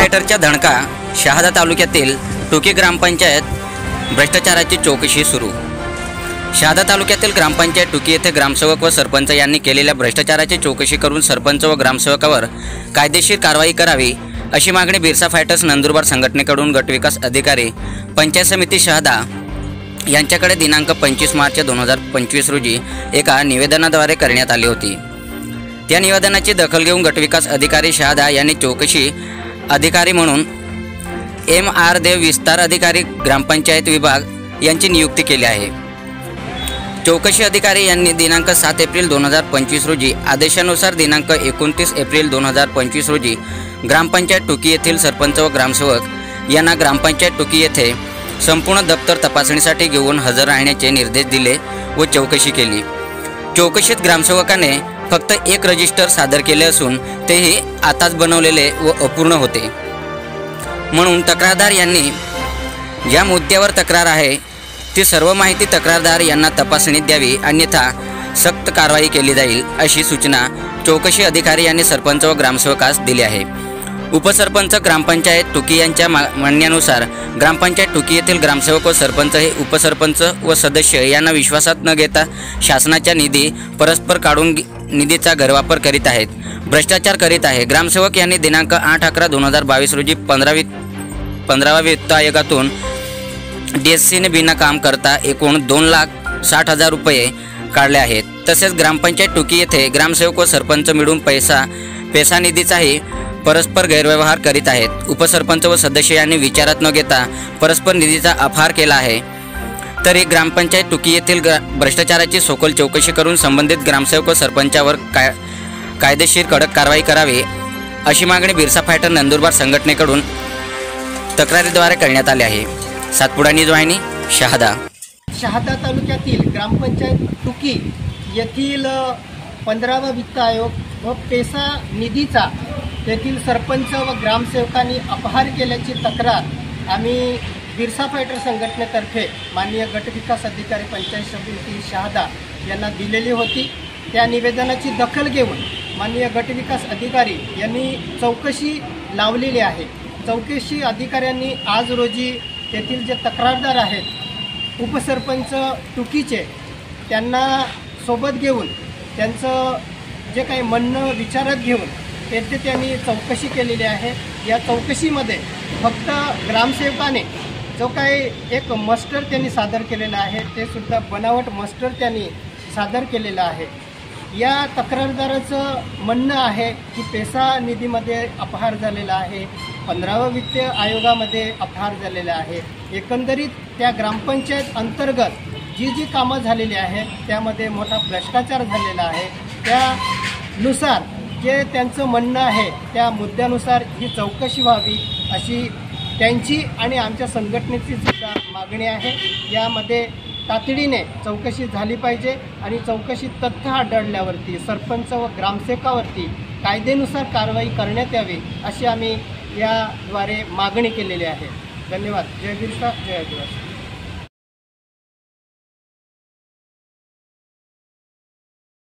फायटरचा धणका, शहादा तालुक्यातील टुकी ग्रामपंचायत भ्रष्टाचाराची चौकशी सुरू। शहादा तालुक्यातील ग्रामपंचायत टुकी येथे ग्रामसेवक व सरपंच यांनी केलेल्या भ्रष्टाचाराची चौकशी करून सरपंच व ग्रामसेवकावर कायदेशीर कारवाई करावी अशी मागणी बिरसा फायटर्स नंदुरबार संघटनेकडून गटविकास अधिकारी पंचायत समिती शहादा यांच्याकडे दिनांक 25 मार्च 2025 रोजी एका निवेदनाद्वारे करण्यात आली होती। त्या निवेदनाची दखल घेऊन गटविकास अधिकारी शहादा यांनी चौकशी अधिकारी म्हणून M.R. देव विस्तार अधिकारी ग्रामपंचायत विभाग यांची नियुक्ती केली आहे। चौकशी अधिकारी यांनी दिनांक 7 एप्रिल 2025 रोजी आदेशानुसार दिनांक 29 एप्रिल 2025 रोजी ग्रामपंचायत टुकी येथील सरपंच व ग्रामसेवक यांना ग्रामपंचायत टुकी येथे संपूर्ण दप्तर तपासणीसाठी घेऊन हजर राहण्याचे निर्देश दिले व चौकशी केली। चौकशीत ग्रामसेवकाने फक्त एक रजिस्टर सादर केले असून तेही आताच बनवलेले व अपूर्ण होते, म्हणून तक्रारदार यांनी ज्या मुद्द्यावर तक्रार आहे ती सर्व माहिती तक्रारदार यांना तपासणीत द्यावी, अन्यथा सक्त कारवाई केली जाईल अशी सूचना चौकशी अधिकारी यांनी सरपंच व ग्रामसेवकास दिली आहे। उपसरपंच ग्रामपंचायत टुकी यांच्या म्हणण्यानुसार ग्रामपंचायत टुकी येथील ग्रामसेवक व सरपंच हे उपसरपंच व सदस्य यांना विश्वासात न घेता शासनाचा निधी परस्पर काढून निधीचा गैरवापर करीत आहेत, भ्रष्टाचार करीत आहे। ग्रामसेवक यांनी दिनांक 8/11/2022 रोजी 15व्या वित्त आयोगातून DSCने बिना काम करता एकूण 2,60,000 रुपये काढले आहेत। तसेच ग्रामपंचायत टुकी येथे ग्रामसेवक व सरपंच मिळून पैसा निधीचाही परस्पर गैरव्यवहार करीत आहेत। उपसरपंच व सदस्य यांनी विचारात न घेता परस्पर निधीचा अपहार केला आहे। तरी ग्रामपंचायत टुकी येथील भ्रष्टाचाराची सखोल चौकशी करून संबंधित ग्रामसेवक व सरपंचावर कायदेशीर कडक कारवाई करावी अशी मागणी बिरसा फायटर नंदुरबार संघटनेकडून तक्रारीद्वारे करण्यात आली आहे। सातपुडा न्यूज वाहिनी शहादा। शहादा तालुक्यातील ग्रामपंचायत टुकी येथील 15वा वित्त आयोग व पैसा निधीचा तेथील सरपंच व ग्रामसेवकांनी अपहार केल्याची तक्रार आम्ही बिरसा फायटर संघटनेतर्फे माननीय गटविकास अधिकारी पंचायत समिती शहादा यांना दिलेली होती। त्या निवेदनाची दखल घेऊन माननीय गटविकास अधिकारी यांनी चौकशी लावलेली आहे। चौकशी अधिकाऱ्यांनी आज रोजी तेथील जे तक्रारदार आहेत उपसरपंच टुकीचे त्यांना सोबत घेऊन त्यांचं जे काही म्हणणं विचारात घेऊन तेथे त्यांनी चौकशी केलेली आहे। या चौकशीमध्ये फक्त ग्रामसेवकाने जो काही एक मस्टर त्यांनी सादर केलेला आहे ते सुद्धा बनावट मस्टर त्यांनी सादर केलेलं आहे। या तक्रारदाराचं म्हणणं आहे की पैसा निधीमध्ये अपहार झालेला आहे, 15व्या वित्त आयोगामध्ये अपहार झालेला आहे। एकंदरीत त्या ग्रामपंचायत अंतर्गत जी कामं झालेली आहेत त्यामध्ये मोठा भ्रष्टाचार झालेला आहे। त्यानुसार जे त्यांचं म्हणणं आहे त्या मुद्द्यानुसार ही चौकशी व्हावी अशी त्यांची आणि आमच्या संघटनेची सुद्धा मागणी आहे। यामध्ये तातडीने चौकशी झाली पाहिजे आणि चौकशी तथ्य आढळल्यावरती सरपंच व ग्रामसेवकावरती कायदेनुसार कारवाई करण्यात यावी अशी आम्ही याद्वारे मागणी केलेली आहे। धन्यवाद। जय बिरसा, जय आदिवासी।